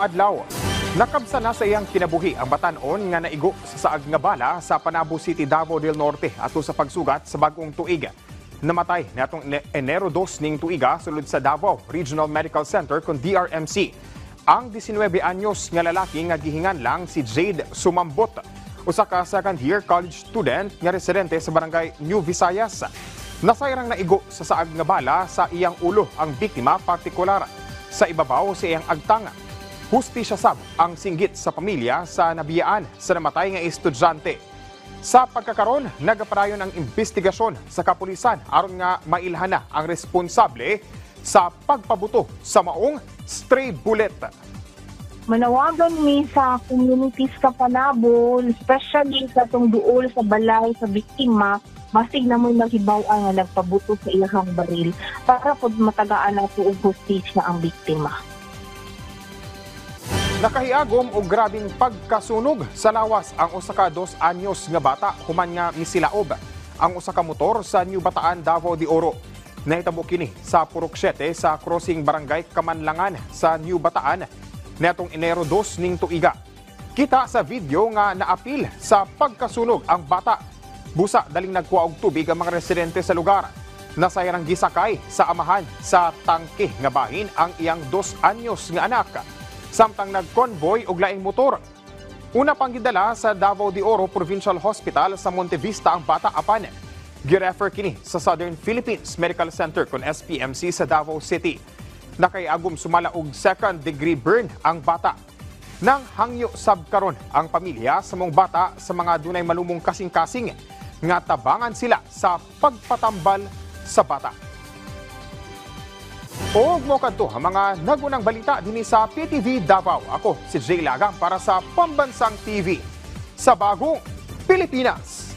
Mayong adlaw. Nakabsa na sa iyang kinabuhi ang batan-on nga naigo sa saag nga bala sa Panabo City, Davao del Norte ato sa pagsugat sa bagong tuig. Namatay natong Enero 2 ning tuiga sulod sa Davao Regional Medical Center kon DRMC. Ang 19 anyos nga lalaki nga gihingan lang si Jade Sumambot, usa ka second-year college student nga residente sa barangay New Visayas. Nasayrang naigo sa saag nga bala sa iyang ulo ang biktima, partikular sa ibabaw sa iyang agtanga. Hustisya sab ang singgit sa pamilya sa nabiyaan sa namatay nga estudyante. Sa pagkakaron, nagaparayon ang investigasyon sa kapulisan aron nga mailhana ang responsable sa pagpabuto sa maong stray bullet. Manawagan mi sa communities sa Panabo, especially sa tong duol sa balay sa biktima, basig na mo'y maghibaw-an nga nagpabuto sa ilahang baril para pod matagaan na tuog hustisya ang biktima. Nakahiagom og grabing pagkasunog sa lawas ang usa ka 2 anyos nga bata human nga misilaob ang usa ka motor sa New Bataan, Davao de Oro. Nahitabo kini sa Purok 7 sa crossing barangay Kamanlangan sa New Bataan netong Enero 2 ning tuiga. Kita sa video nga naapil sa pagkasunog ang bata. Busa daling nagkuha og tubig ang mga residente sa lugar. Nasayarang gisakay sa amahan sa tangke nga bahin ang iyang 2 anyos nga anak. Samtang nag-convoy og laing motor. Una pang gidala sa Davao de Oro Provincial Hospital sa Monte Vista ang bata apan girefer kini sa Southern Philippines Medical Center kon SPMC sa Davao City. Nakaiagom sumala og second-degree burn ang bata. Nang hangyo sab karon ang pamilya sa mong bata sa mga dunay malumong kasing-kasing nga tabangan sila sa pagpatambal sa bata. O mo kadto ang mga nagunang balita dinhi sa PTV Davao. Ako si Jay Lagang para sa Pambansang TV sa Bagong Pilipinas.